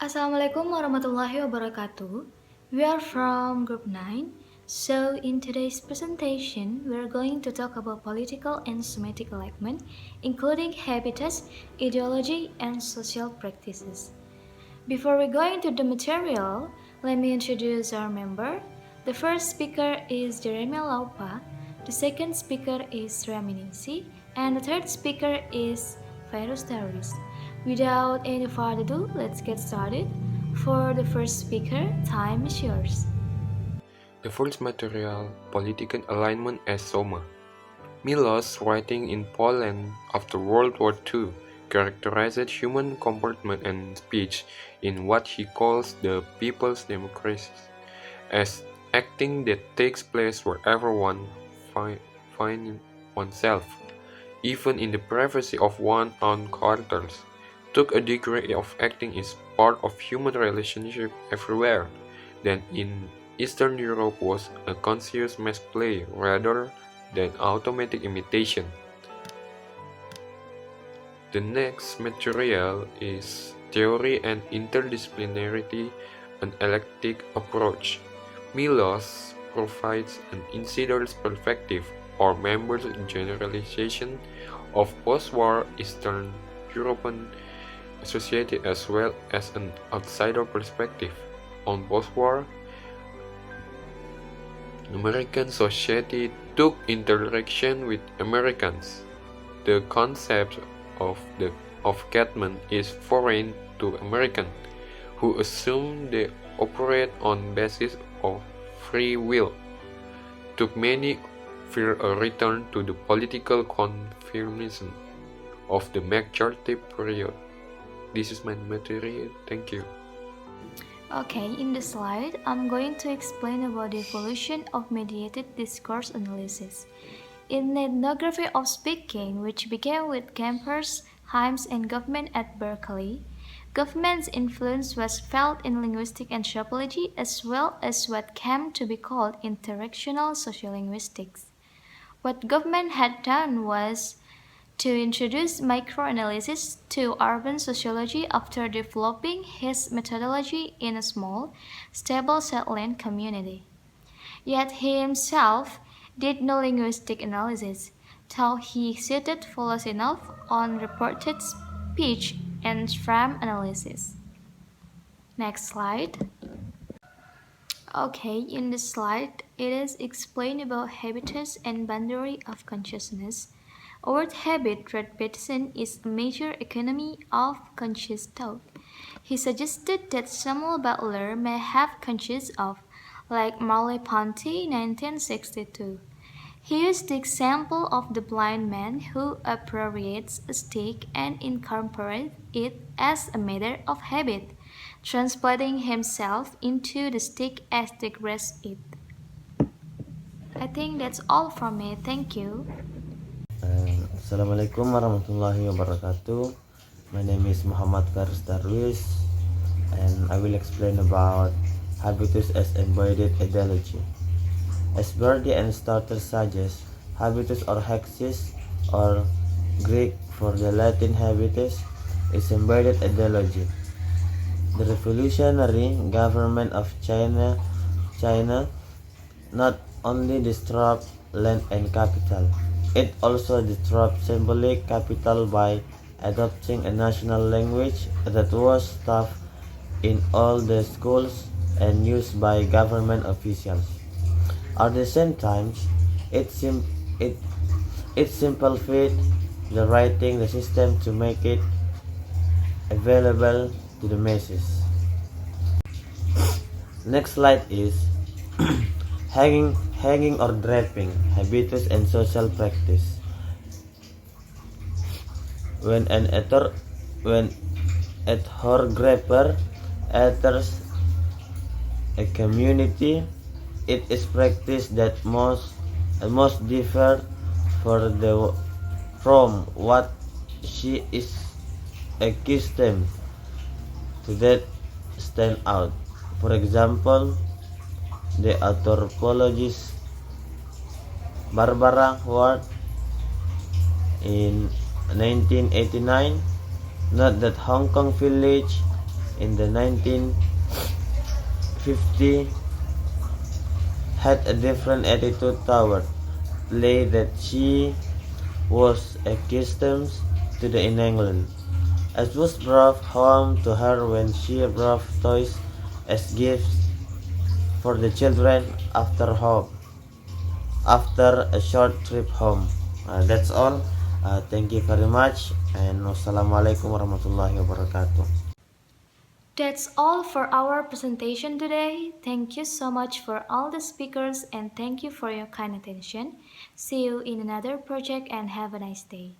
Assalamualaikum warahmatullahi wabarakatuh. We are from group 9. So in today's presentation, we are going to talk about political and semantic alignment, including habitus, ideology, and social practices. Before we go into the material, let me introduce our member. The first speaker is Jeremy Laupa, the second speaker is Raminisi, and the third speaker is Virus Terrorist. Without any further ado, let's get started. For the first speaker, time is yours. The first material, political alignment as Soma. Milosz, writing in Poland after World War II, characterized human comportment and speech in what he calls the people's democracy as acting that takes place wherever one finds oneself, even in the privacy of one's own quarters. Took a degree of acting is part of human relationship everywhere, then in Eastern Europe was a conscious mass play rather than automatic imitation. The next material is Theory and Interdisciplinarity, an eclectic approach. Milosz provides an insider's perspective or members' generalization of post-war Eastern European society as well as an outsider perspective on post-war American society took interaction with Americans. The concept of Catman is foreign to Americans, who assume they operate on basis of free will. Took many fear a return to the political conformism of the McCarthy period. This is my material. Thank you. Okay, in the slide, I'm going to explain about the evolution of mediated discourse analysis. In the ethnography of speaking, which began with campers, hymns, and government at Berkeley, government's influence was felt in linguistic anthropology as well as what came to be called interactional sociolinguistics. What government had done was to introduce microanalysis to urban sociology after developing his methodology in a small, stable settlement community. Yet he himself did no linguistic analysis, though he cited follows enough on reported speech and frame analysis. Next slide. Okay, in this slide, it is explained about habitus and boundary of consciousness. Our habit, Red Peterson, is a major economy of conscious thought. He suggested that Samuel Butler may have conscious of, like Merleau-Ponty, 1962. He used the example of the blind man who appropriates a stick and incorporates it as a matter of habit, transplanting himself into the stick as they grasp it. I think that's all from me. Thank you. Assalamualaikum warahmatullahi wabarakatuh. My name is Muhammad Faris Darwis, and I will explain about habitus as embodied ideology. As Verdi and Starter suggest, habitus or hexis, or Greek for the Latin habitus, is embodied ideology. The revolutionary government of China not only disrupt land and capital, it also disrupts symbolic capital by adopting a national language that was taught in all the schools and used by government officials. At the same time, it simplified the writing the system to make it available to the masses. Next slide is hanging or draping, habitus and social practice. When an ethnographer enters a community, it is practice that most differ from what she is accustomed to that stand out. For example, the anthropologist Barbara Ward in 1989 noted that Hong Kong village in the 1950 had a different attitude toward play that she was accustomed to in England. It was brought home to her when she brought toys as gifts for the children after a short trip home. That's all. Thank you very much, and wassalamualaikum warahmatullahi wabarakatuh. That's all for our presentation today. Thank you so much for all the speakers and thank you for your kind attention. See you in another project and have a nice day.